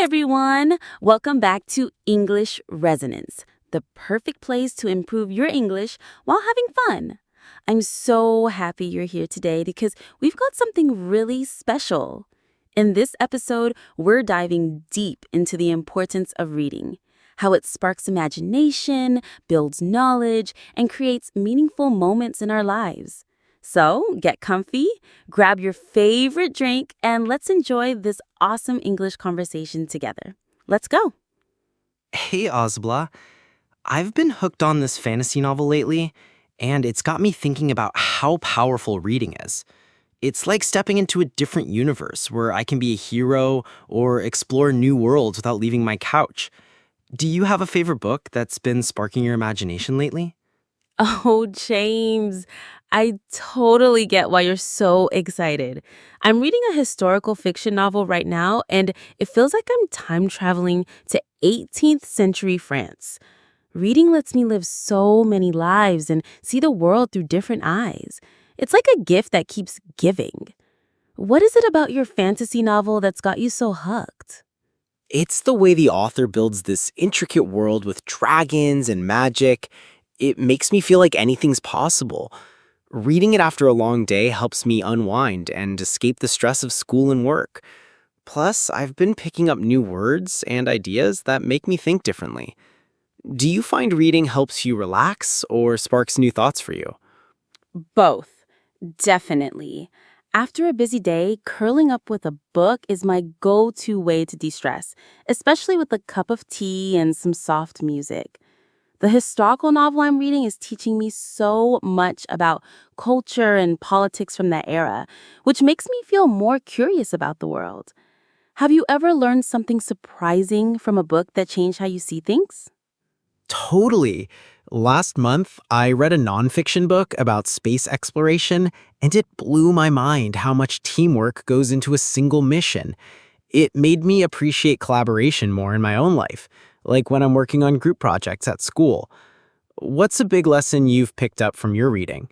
everyone! Welcome back to English Resonance, the perfect place to improve your English while having fun. I'm so happy you're here today because we've got something really special. In this episode, we're diving deep into the importance of reading, how it sparks imagination, builds knowledge, and creates meaningful moments in our lives. So get comfy, grab your favorite drink, and let's enjoy this awesome English conversation together. Let's go. Hey, Ozbla. I've been hooked on this fantasy novel lately, and it's got me thinking about how powerful reading is. It's like stepping into a different universe where I can be a hero or explore new worlds without leaving my couch. Do you have a favorite book that's been sparking your imagination lately? Oh, James, I totally get why you're so excited. I'm reading a historical fiction novel right now, and it feels like I'm time traveling to 18th century France. Reading lets me live so many lives and see the world through different eyes. It's like a gift that keeps giving. What is it about your fantasy novel that's got you so hooked? It's the way the author builds this intricate world with dragons and magic. It makes me feel like anything's possible. Reading it after a long day helps me unwind and escape the stress of school and work. Plus, I've been picking up new words and ideas that make me think differently. Do you find reading helps you relax or sparks new thoughts for you? Both, definitely. After a busy day, curling up with a book is my go-to way to de-stress, especially with a cup of tea and some soft music. The historical novel I'm reading is teaching me so much about culture and politics from that era, which makes me feel more curious about the world. Have you ever learned something surprising from a book that changed how you see things? Totally. Last month, I read a nonfiction book about space exploration, and it blew my mind how much teamwork goes into a single mission. It made me appreciate collaboration more in my own life, like when I'm working on group projects at school. What's a big lesson you've picked up from your reading?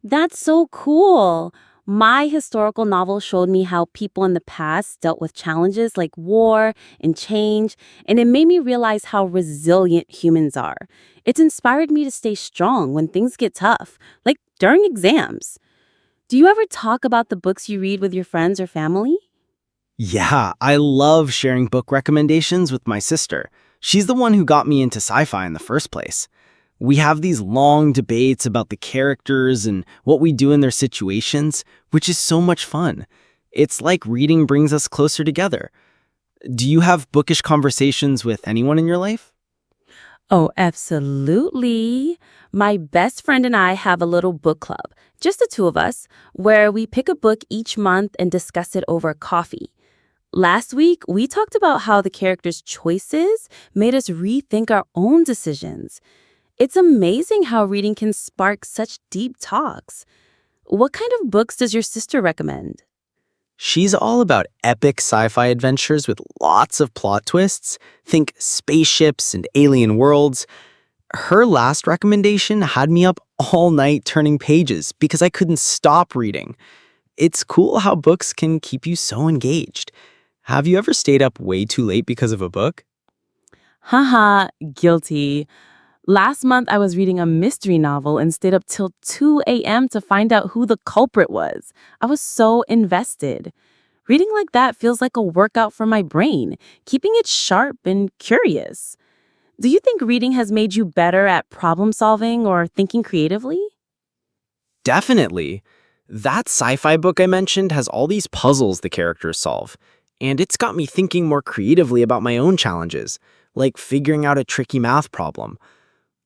That's so cool. My historical novel showed me how people in the past dealt with challenges like war and change, and it made me realize how resilient humans are. It's inspired me to stay strong when things get tough, like during exams. Do you ever talk about the books you read with your friends or family? Yeah, I love sharing book recommendations with my sister. She's the one who got me into sci-fi in the first place. We have these long debates about the characters and what we do in their situations, which is so much fun. It's like reading brings us closer together. Do you have bookish conversations with anyone in your life? Oh, absolutely. My best friend and I have a little book club, just the two of us, where we pick a book each month and discuss it over coffee. Last week, we talked about how the characters' choices made us rethink our own decisions. It's amazing how reading can spark such deep talks. What kind of books does your sister recommend? She's all about epic sci-fi adventures with lots of plot twists. Think spaceships and alien worlds. Her last recommendation had me up all night turning pages because I couldn't stop reading. It's cool how books can keep you so engaged. Have you ever stayed up way too late because of a book? Haha, guilty. Last month, I was reading a mystery novel and stayed up till 2 a.m. to find out who the culprit was. I was so invested. Reading like that feels like a workout for my brain, keeping it sharp and curious. Do you think reading has made you better at problem solving or thinking creatively? Definitely. That sci-fi book I mentioned has all these puzzles the characters solve, and it's got me thinking more creatively about my own challenges, like figuring out a tricky math problem.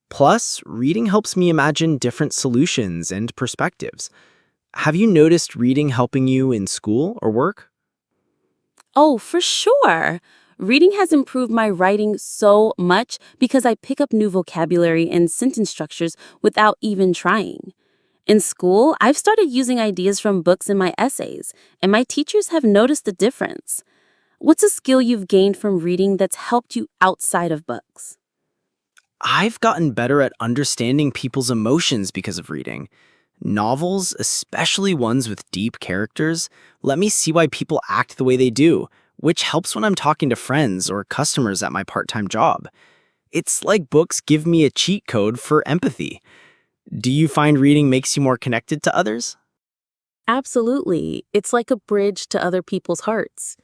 Plus, reading helps me imagine different solutions and perspectives. Have you noticed reading helping you in school or work? Oh, for sure. Reading has improved my writing so much because I pick up new vocabulary and sentence structures without even trying. In school, I've started using ideas from books in my essays, and my teachers have noticed the difference. What's a skill you've gained from reading that's helped you outside of books? I've gotten better at understanding people's emotions because of reading. Novels, especially ones with deep characters, let me see why people act the way they do, which helps when I'm talking to friends or customers at my part-time job. It's like books give me a cheat code for empathy. Do you find reading makes you more connected to others? Absolutely. It's like a bridge to other people's hearts.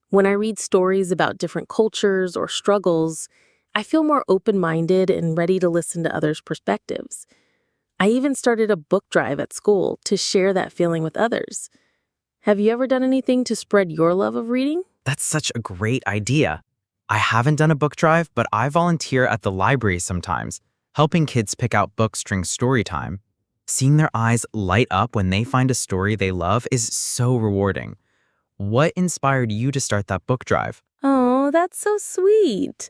When I read stories about different cultures or struggles, I feel more open-minded and ready to listen to others' perspectives. I even started a book drive at school to share that feeling with others. Have you ever done anything to spread your love of reading? That's such a great idea. I haven't done a book drive, but I volunteer at the library sometimes, helping kids pick out books during story time. Seeing their eyes light up when they find a story they love is so rewarding. What inspired you to start that book drive? Oh, that's so sweet.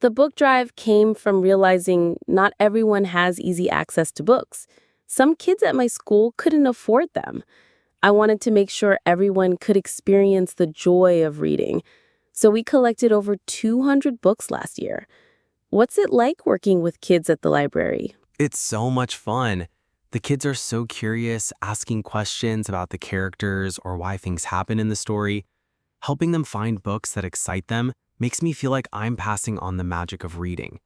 The book drive came from realizing not everyone has easy access to books. Some kids at my school couldn't afford them. I wanted to make sure everyone could experience the joy of reading. So we collected over 200 books last year. What's it like working with kids at the library? It's so much fun. The kids are so curious, asking questions about the characters or why things happen in the story. Helping them find books that excite them makes me feel like I'm passing on the magic of reading.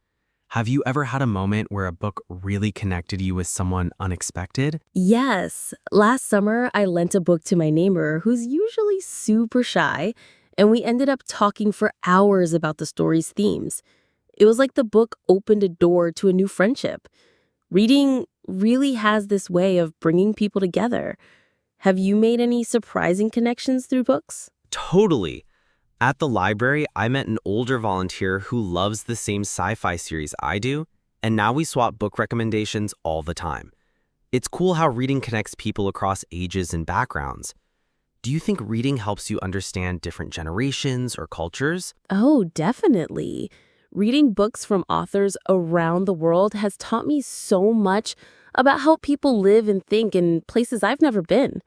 Have you ever had a moment where a book really connected you with someone unexpected? Yes. Last summer, I lent a book to my neighbor who's usually super shy, and we ended up talking for hours about the story's themes. It was like the book opened a door to a new friendship. Reading really has this way of bringing people together. Have you made any surprising connections through books? Totally. At the library, I met an older volunteer who loves the same sci-fi series I do, and now we swap book recommendations all the time. It's cool how reading connects people across ages and backgrounds. Do you think reading helps you understand different generations or cultures? Oh, definitely. Reading books from authors around the world has taught me so much about how people live and think in places I've never been.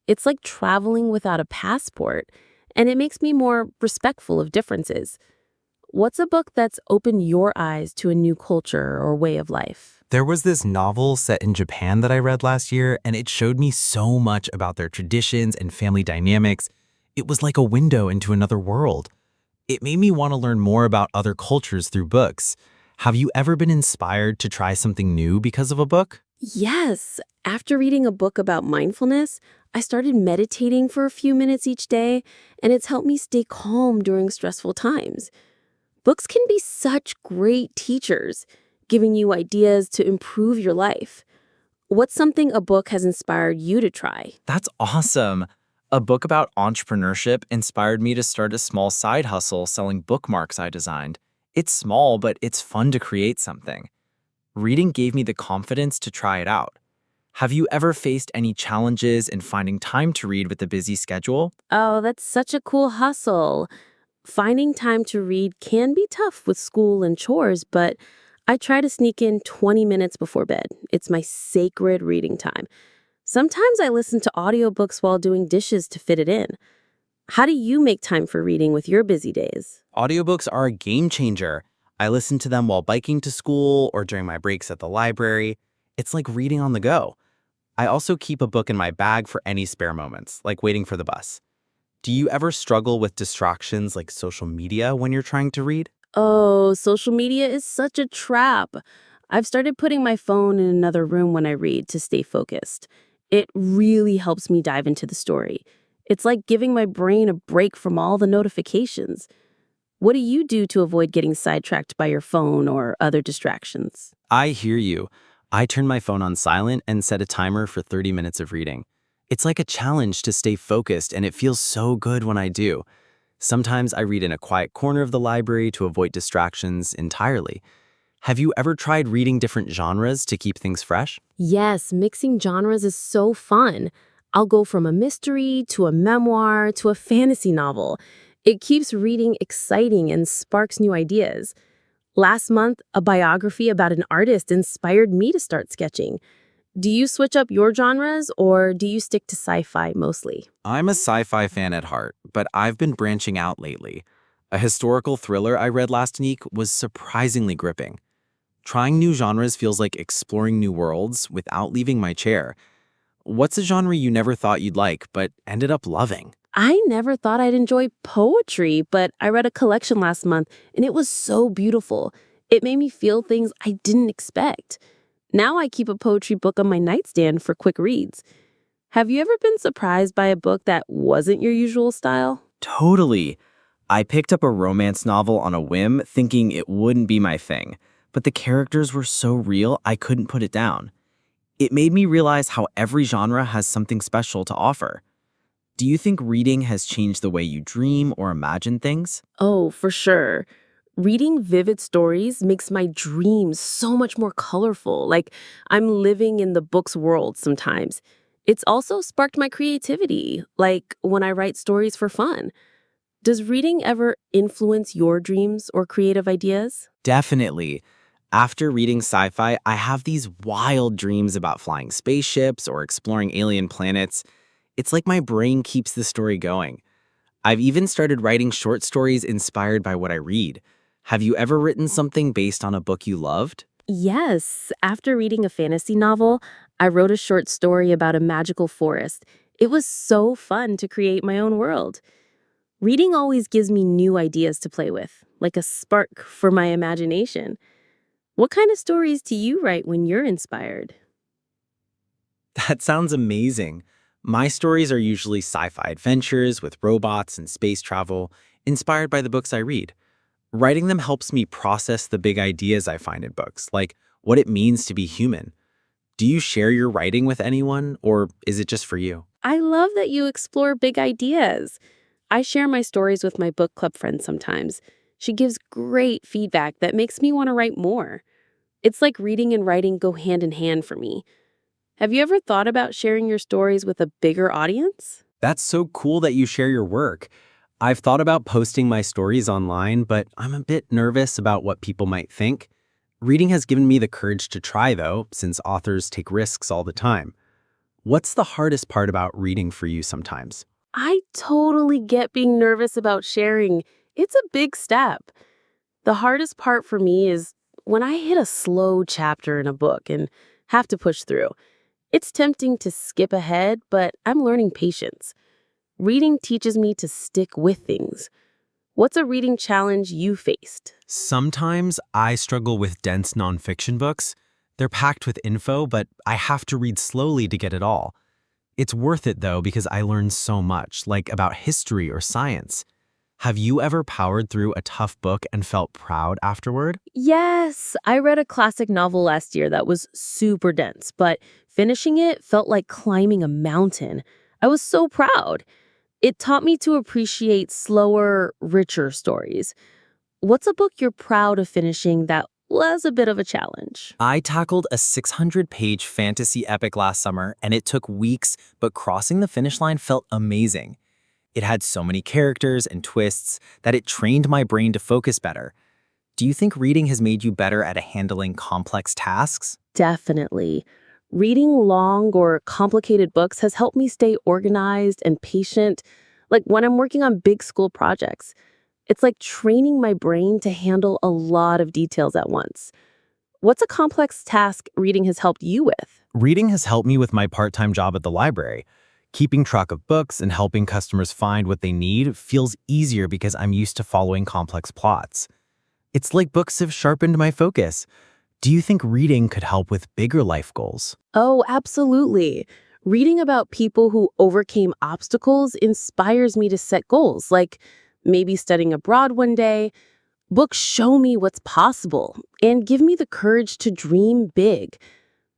It's like traveling without a passport, and it makes me more respectful of differences. What's a book that's opened your eyes to a new culture or way of life? There was this novel set in Japan that I read last year, and it showed me so much about their traditions and family dynamics. It was like a window into another world. It made me want to learn more about other cultures through books. Have you ever been inspired to try something new because of a book? Yes. After reading a book about mindfulness, I started meditating for a few minutes each day, and it's helped me stay calm during stressful times. Books can be such great teachers, giving you ideas to improve your life. What's something a book has inspired you to try? That's awesome. A book about entrepreneurship inspired me to start a small side hustle selling bookmarks I designed. It's small, but it's fun to create something. Reading gave me the confidence to try it out. Have you ever faced any challenges in finding time to read with a busy schedule? Oh, that's such a cool hustle. Finding time to read can be tough with school and chores, but I try to sneak in 20 minutes before bed. It's my sacred reading time. Sometimes I listen to audiobooks while doing dishes to fit it in. How do you make time for reading with your busy days? Audiobooks are a game changer. I listen to them while biking to school or during my breaks at the library. It's like reading on the go. I also keep a book in my bag for any spare moments, like waiting for the bus. Do you ever struggle with distractions like social media when you're trying to read? Oh, social media is such a trap. I've started putting my phone in another room when I read to stay focused. It really helps me dive into the story. It's like giving my brain a break from all the notifications. What do you do to avoid getting sidetracked by your phone or other distractions? I hear you. I turn my phone on silent and set a timer for 30 minutes of reading. It's like a challenge to stay focused, and it feels so good when I do. Sometimes I read in a quiet corner of the library to avoid distractions entirely. Have you ever tried reading different genres to keep things fresh? Yes, mixing genres is so fun. I'll go from a mystery to a memoir to a fantasy novel. It keeps reading exciting and sparks new ideas. Last month, a biography about an artist inspired me to start sketching. Do you switch up your genres or do you stick to sci-fi mostly? I'm a sci-fi fan at heart, but I've been branching out lately. A historical thriller I read last week was surprisingly gripping. Trying new genres feels like exploring new worlds without leaving my chair. What's a genre you never thought you'd like, but ended up loving? I never thought I'd enjoy poetry, but I read a collection last month and it was so beautiful. It made me feel things I didn't expect. Now I keep a poetry book on my nightstand for quick reads. Have you ever been surprised by a book that wasn't your usual style? Totally. I picked up a romance novel on a whim, thinking it wouldn't be my thing, but the characters were so real I couldn't put it down. It made me realize how every genre has something special to offer. Do you think reading has changed the way you dream or imagine things? Oh, for sure. Reading vivid stories makes my dreams so much more colorful, like I'm living in the book's world sometimes. It's also sparked my creativity, like when I write stories for fun. Does reading ever influence your dreams or creative ideas? Definitely. After reading sci-fi, I have these wild dreams about flying spaceships or exploring alien planets. It's like my brain keeps the story going. I've even started writing short stories inspired by what I read. Have you ever written something based on a book you loved? Yes, after reading a fantasy novel, I wrote a short story about a magical forest. It was so fun to create my own world. Reading always gives me new ideas to play with, like a spark for my imagination. What kind of stories do you write when you're inspired? That sounds amazing. My stories are usually sci-fi adventures with robots and space travel, inspired by the books I read. Writing them helps me process the big ideas I find in books, like what it means to be human. Do you share your writing with anyone, or is it just for you? I love that you explore big ideas. I share my stories with my book club friend sometimes. She gives great feedback that makes me want to write more. It's like reading and writing go hand in hand for me. Have you ever thought about sharing your stories with a bigger audience? That's so cool that you share your work. I've thought about posting my stories online, but I'm a bit nervous about what people might think. Reading has given me the courage to try, though, since authors take risks all the time. What's the hardest part about reading for you sometimes? I totally get being nervous about sharing. It's a big step. The hardest part for me is when I hit a slow chapter in a book and have to push through. It's tempting to skip ahead, but I'm learning patience. Reading teaches me to stick with things. What's a reading challenge you faced? Sometimes I struggle with dense nonfiction books. They're packed with info, but I have to read slowly to get it all. It's worth it, though, because I learn so much, like about history or science. Have you ever powered through a tough book and felt proud afterward? Yes, I read a classic novel last year that was super dense, but finishing it felt like climbing a mountain. I was so proud. It taught me to appreciate slower, richer stories. What's a book you're proud of finishing that was a bit of a challenge? I tackled a 600-page fantasy epic last summer, and it took weeks, but crossing the finish line felt amazing. It had so many characters and twists that it trained my brain to focus better. Do you think reading has made you better at handling complex tasks? Definitely. Reading long or complicated books has helped me stay organized and patient, like when I'm working on big school projects. It's like training my brain to handle a lot of details at once. What's a complex task reading has helped you with? Reading has helped me with my part-time job at the library. Keeping track of books and helping customers find what they need feels easier because I'm used to following complex plots. It's like books have sharpened my focus. Do you think reading could help with bigger life goals? Oh, absolutely. Reading about people who overcame obstacles inspires me to set goals, like maybe studying abroad one day. Books show me what's possible and give me the courage to dream big.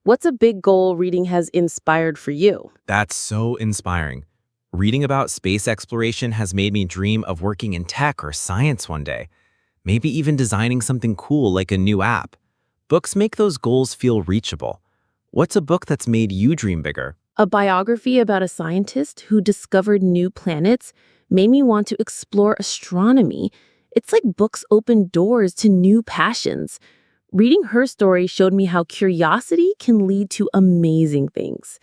What's a big goal reading has inspired for you? That's so inspiring. Reading about space exploration has made me dream of working in tech or science one day. Maybe even designing something cool like a new app. Books make those goals feel reachable. What's a book that's made you dream bigger? A biography about a scientist who discovered new planets made me want to explore astronomy. It's like books open doors to new passions. Reading her story showed me how curiosity can lead to amazing things.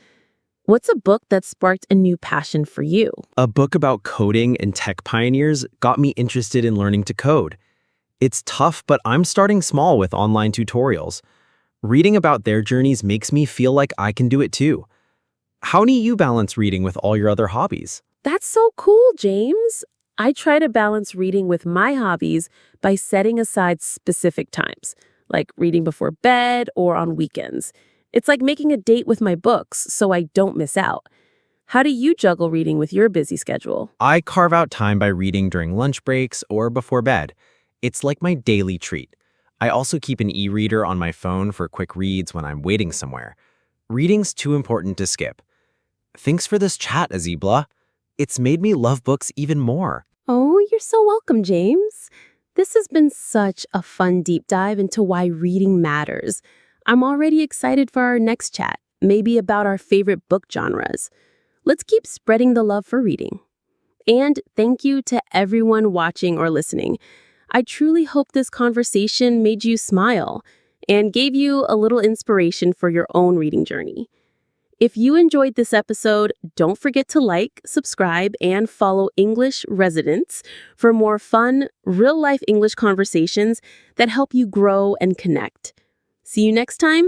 What's a book that sparked a new passion for you? A book about coding and tech pioneers got me interested in learning to code. It's tough, but I'm starting small with online tutorials. Reading about their journeys makes me feel like I can do it too. How do you balance reading with all your other hobbies? That's so cool, James. I try to balance reading with my hobbies by setting aside specific times, like reading before bed or on weekends. It's like making a date with my books so I don't miss out. How do you juggle reading with your busy schedule? I carve out time by reading during lunch breaks or before bed. It's like my daily treat. I also keep an e-reader on my phone for quick reads when I'm waiting somewhere. Reading's too important to skip. Thanks for this chat, Azibla. It's made me love books even more. Oh, you're so welcome, James. This has been such a fun deep dive into why reading matters. I'm already excited for our next chat, maybe about our favorite book genres. Let's keep spreading the love for reading. And thank you to everyone watching or listening. I truly hope this conversation made you smile and gave you a little inspiration for your own reading journey. If you enjoyed this episode, don't forget to like, subscribe, and follow English Residents for more fun, real-life English conversations that help you grow and connect. See you next time,